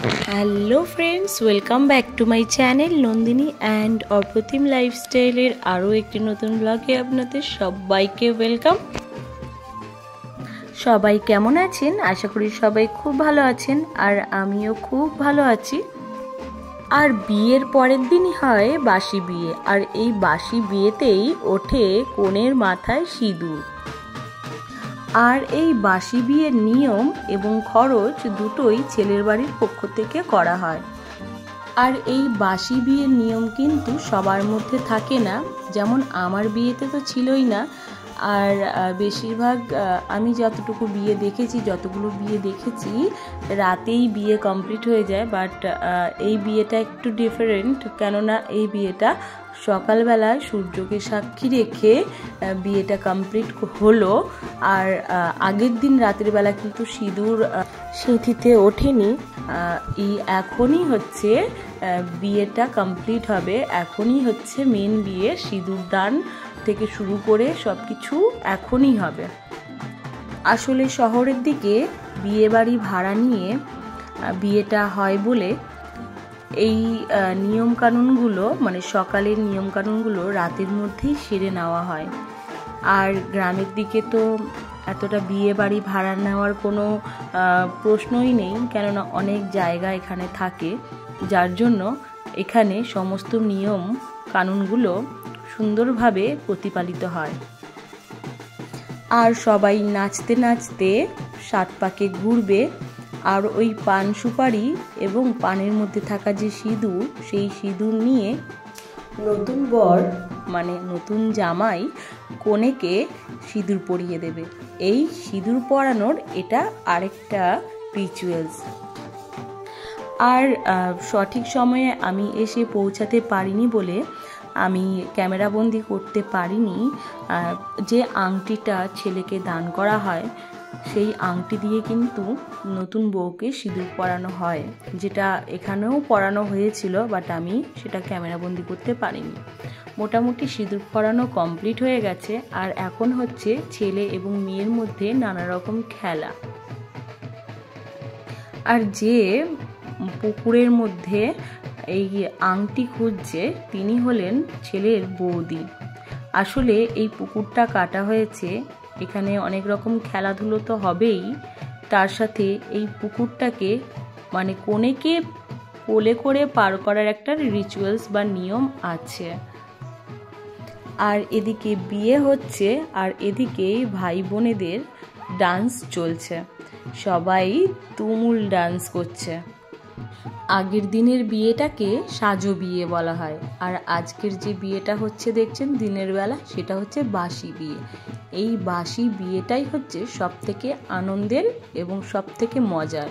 Hello friends, welcome back to my channel Nandini and Apratim লাইফস্টাইলের আরও একটি নতুন ব্লগে আপনাদের সবাইকে ওয়েলকাম। সবাই কেমন আছেন? আশা করি সবাই খুব ভালো আছেন, আর আমিও খুব ভালো আছি। আর বিয়ের পরের দিনই হয় বাসি বিয়ে, আর এই বাসি বিয়েতেই ওঠে কনের মাথায় সিঁদুর। আর এই বাসি বিয়ের নিয়ম এবং খরচ দুটোই ছেলের বাড়ির পক্ষ থেকে করা হয়। আর এই বাসি বিয়ের নিয়ম কিন্তু সবার মধ্যে থাকে না, যেমন আমার বিয়েতে তো ছিলই না। আর বেশিরভাগ আমি যতটুকু বিয়ে দেখেছি, যতগুলো বিয়ে দেখেছি, রাতেই বিয়ে কমপ্লিট হয়ে যায়। বাট এই বিয়েটা একটু ডিফারেন্ট, কেননা এই বিয়েটা সকালবেলায় সূর্যকে সাক্ষী রেখে বিয়েটা কমপ্লিট হলো। আর আগের দিন রাতের বেলা কিন্তু সিঁদুর সিঁথিতে ওঠেনি। এখনই হচ্ছে বিয়েটা কমপ্লিট হবে, এখনই হচ্ছে মেন বিয়ে। সিঁদুর দান থেকে শুরু করে সব কিছু এখনই হবে। আসলে শহরের দিকে বিয়ে বাড়ি ভাড়া নিয়ে বিয়েটা হয় বলে এই নিয়মকানুনগুলো, মানে সকালের নিয়মকানুনগুলো রাতের মধ্যেই সেরে নেওয়া হয়। আর গ্রামের দিকে তো এতটা বিয়ে বাড়ি ভাড়া নেওয়ার কোনো প্রশ্নই নেই, কেননা অনেক জায়গা এখানে থাকে, যার জন্য এখানে সমস্ত নিয়ম কানুনগুলো সুন্দরভাবে প্রতিপালিত হয়। আর সবাই নাচতে নাচতে সাত পাকে ঘুরবে, আর ওই পান সুপারি এবং পানের মধ্যে থাকা যে সিঁদুর, সেই সিঁদুর নিয়ে নতুন বর মানে নতুন জামাই কনেকে সিঁদুর পরিয়ে দেবে। এই সিঁদুর পরানোর এটা আরেকটা রিচুয়ালস। আর সঠিক সময়ে আমি এসে পৌঁছাতে পারিনি বলে আমি ক্যামেরাবন্দি করতে পারিনি। যে আংটিটা ছেলেকে দান করা হয়, সেই আংটি দিয়ে কিন্তু নতুন বউকে সিঁদুর পরানো হয়, যেটা এখানেও পরানো হয়েছিল, বাট আমি সেটা ক্যামেরাবন্দি করতে পারিনি। মোটামুটি সিঁদুর পরানো কমপ্লিট হয়ে গেছে, আর এখন হচ্ছে ছেলে এবং মেয়ের মধ্যে নানা রকম খেলা। আর যে পুকুরের মধ্যে এই আংটি খুঁজছে তিনি হলেন ছেলের বৌদি। আসলে এই পুকুরটা কাটা হয়েছে, এখানে অনেক রকম খেলাধুলো তো হবেই, তার সাথে এই পুকুরটাকে মানে কনেকে কোলে করে পার করার একটা রিচুয়ালস বা নিয়ম আছে। আর এদিকে বিয়ে হচ্ছে, আর এদিকে ভাই বোনেদের ডান্স চলছে, সবাই তুমুল ডান্স করছে। আগের দিনের বিয়েটাকে সাজো বিয়ে বলা হয়, আর আজকের যে বিয়েটা হচ্ছে দেখছেন দিনের বেলা, সেটা হচ্ছে বাসি বিয়ে। এই বাসি বিয়েটাই হচ্ছে সব থেকে আনন্দের এবং সব থেকে মজার।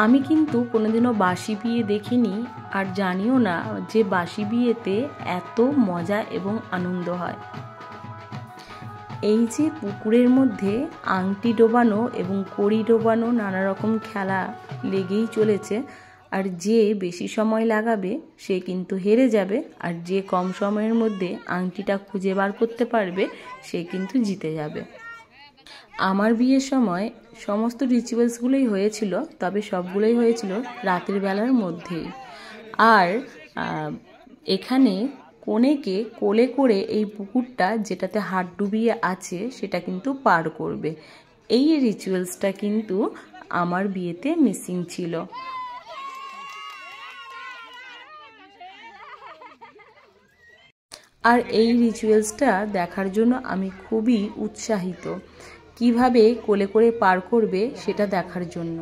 আমি কিন্তু কোনোদিনও বাসি বিয়ে দেখিনি, আর জানিও না যে বাসি বিয়েতে এত মজা এবং আনন্দ হয়। এই যে পুকুরের মধ্যে আংটি ডোবানো এবং কড়ি ডোবানো নানা রকম খেলা লেগেই চলেছে, আর যে বেশি সময় লাগাবে সে কিন্তু হেরে যাবে, আর যে কম সময়ের মধ্যে আংটিটা খুঁজে বার করতে পারবে সে কিন্তু জিতে যাবে। আমার বিয়ের সময় সমস্ত রিচুয়ালসগুলোই হয়েছিল, তবে সবগুলোই হয়েছিল রাতের বেলার মধ্যেই। আর এখানে কনেকে কোলে করে এই পুকুরটা যেটাতে হাত ডুবিয়ে আছে সেটা কিন্তু পার করবে। এই রিচুয়ালসটা কিন্তু আমার বিয়েতে মিসিং ছিল। আর এই রিচুয়ালসটা দেখার জন্য আমি খুবই উৎসাহিত, কিভাবে কোলে করে পার করবে সেটা দেখার জন্য।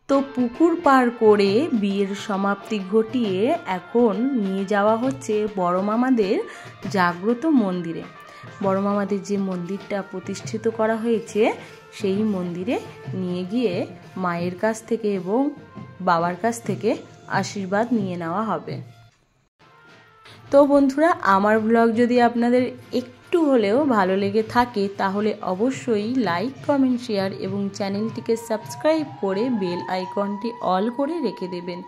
তো পুকুর পার করে বিয়ের সমাপ্তি ঘটিয়ে এখন নিয়ে যাওয়া হচ্ছে বড় মামাদের জাগ্রত মন্দিরে। বড় মামাদের যে মন্দিরটা প্রতিষ্ঠিত করা হয়েছে, সেই মন্দিরে নিয়ে গিয়ে মায়ের কাছ থেকে এবং বাবার কাছ থেকে আশীর্বাদ নিয়ে নেওয়া হবে। তো বন্ধুরা, আমার ব্লগ যদি আপনাদের একটু হলেও ভালো লেগে থাকে তাহলে অবশ্যই লাইক, কমেন্ট, শেয়ার এবং চ্যানেলটিকে সাবস্ক্রাইব করে বেল আইকনটি অল করে রেখে দেবেন।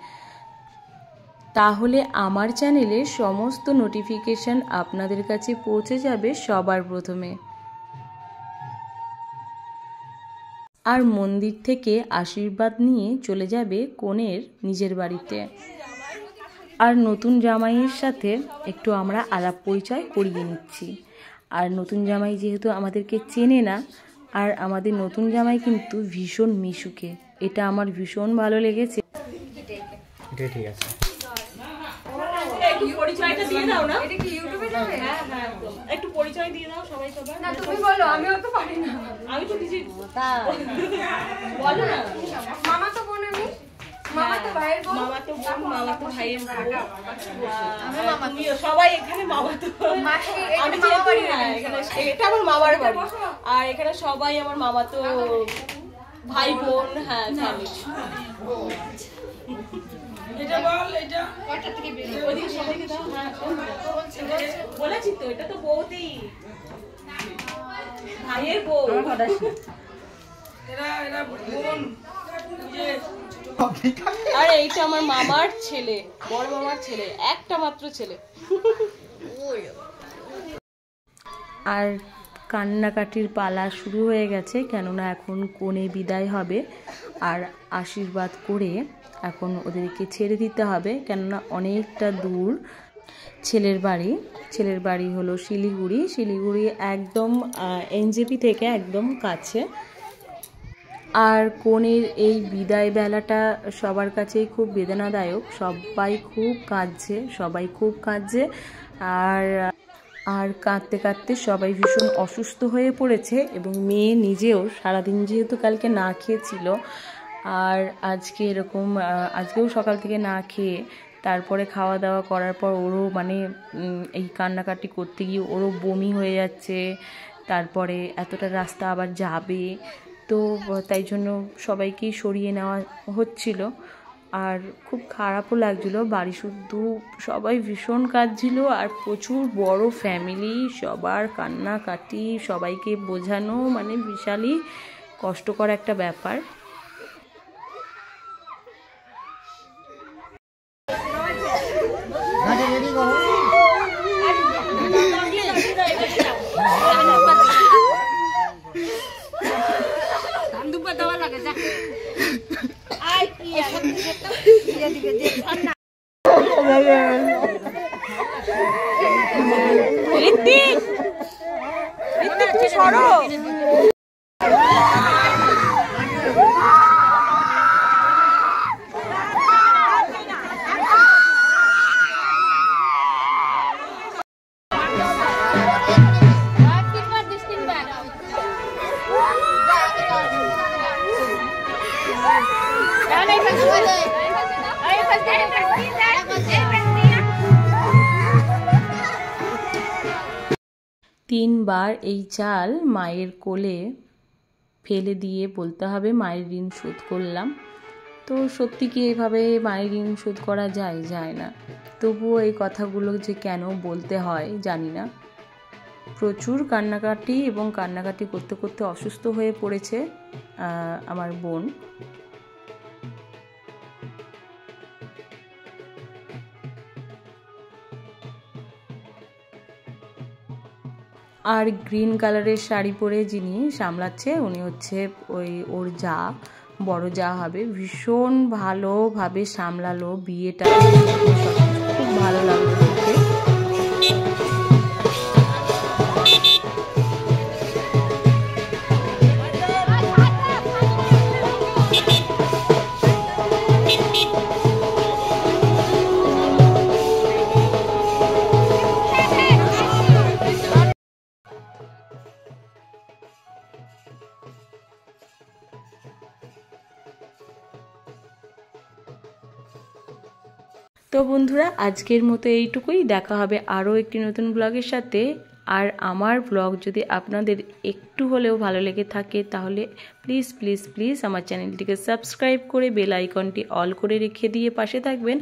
তাহলে আমার চ্যানেলের সমস্ত নোটিফিকেশন আপনাদের কাছে পৌঁছে যাবে সবার প্রথমে। আর মন্দির থেকে আশীর্বাদ নিয়ে চলে যাবে কনের নিজের বাড়িতে। আর নতুন জামাইয়ের সাথে একটু আমরা আলাপ পরিচয় করিয়ে নিচ্ছি। আর নতুন জামাই যেহেতু আমাদেরকে চেনে না, আর আমাদের নতুন জামাই কিন্তু ভীষণ মিশুকে, এটা আমার ভীষণ ভালো লেগেছে। এটা ঠিক আছে। একটু পরিচয়টা দিয়ে দাও না। এটা কি ইউটিউবে যাবে? হ্যাঁ হ্যাঁ, একটু পরিচয় দিয়ে দাও সবাই সবার। না তুমি বলো, আমি অত পারি না। আমি তো কিছু বলো না। মামা তো বোন, আমি মামা তো ভাইয়ের বোন, মামা তো বোন, মামা তো ভাইয়ের বোন। আমি মামা, তুমি সবাই এখানে মামা তো মাসি, আমি মামা বাড়ি না, এখানে এটা আমার মামার বাড়ি। আর এখানে সবাই আমার মামা তো ভাই বোন। হ্যাঁ জানি। এটা বল, এটা কয়টা থেকে বের হয়? ওদিকে সবাইকে দাও। হ্যাঁ বলেছি তো, এটা তো বৌদি, ভাইয়ের বউ। এরা এরা বোন। আরে এইটা আমার মামার ছেলে, বড় মামার ছেলে, একটা মাত্র ছেলে। আর কান্নাকাটির পালা শুরু হয়ে গেছে, কেননা এখন কনে বিদায় হবে। আর আশীর্বাদ করে এখন ওদেরকে ছেড়ে দিতে হবে, কেননা অনেকটা দূর ছেলের বাড়ি হলো শিলিগুড়ি একদম এনজেপি থেকে একদম কাছে। আর কনের এই বিদায় বেলাটা সবার কাছেই খুব বেদনাদায়ক, সবাই খুব কাঁদছে। আর কাঁদতে কাঁদতে সবাই ভীষণ অসুস্থ হয়ে পড়েছে, এবং মেয়ে নিজেও সারাদিন যেহেতু কালকে না খেয়েছিল, আর আজকেও সকাল থেকে না খেয়ে তারপরে খাওয়া দাওয়া করার পর ওরও এই কান্নাকাটি করতে গিয়ে ওরও বমি হয়ে যাচ্ছে। তারপরে এতটা রাস্তা আবার যাবে, তো তাই জন্য সবাইকেই সরিয়ে নেওয়া হচ্ছিল। আর খুব খারাপও লাগছিল, বাড়ি শুদ্ধ সবাই ভীষণ কাঁদছিল। আর প্রচুর বড় ফ্যামিলি, সবার কান্নাকাটি, সবাইকে বোঝানো, বিশালই কষ্টকর একটা ব্যাপার। তুমি সরো। তিনবার এই চাল মায়ের কোলে ফেলে দিয়ে বলতে হবে মায়ের ঋণ শোধ করলাম। তো সত্যি কি এভাবে মায়ের ঋণ শোধ করা যায় না, তবুও এই কথাগুলো যে কেন বলতে হয় জানি না। প্রচুর কান্নাকাটি করতে করতে অসুস্থ হয়ে পড়েছে আমার বোন। আর গ্রিন কালারের শাড়ি পরে যিনি সামলাচ্ছে উনি হচ্ছে ওর বড় যা হবে, ভীষণ ভালোভাবে সামলালো বিয়েটা, খুব ভালো লাগলো দেখতে। তো বন্ধুরা, আজকের মতো এইটুকুই। দেখা হবে আরও একটি নতুন ব্লগের সাথে। আর আমার ব্লগ যদি আপনাদের একটু হলেও ভালো লেগে থাকে তাহলে প্লিজ প্লিজ প্লিজ আমার চ্যানেলটিকে সাবস্ক্রাইব করে বেল আইকনটি অল করে রেখে দিয়ে পাশে থাকবেন।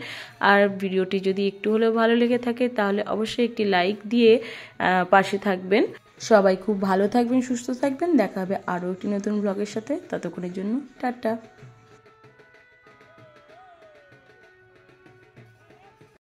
আর ভিডিওটি যদি একটু হলেও ভালো লেগে থাকে তাহলে অবশ্যই একটি লাইক দিয়ে পাশে থাকবেন। সবাই খুব ভালো থাকবেন, সুস্থ থাকবেন। দেখা হবে আরও একটি নতুন ব্লগের সাথে। ততক্ষণের জন্য টাটা।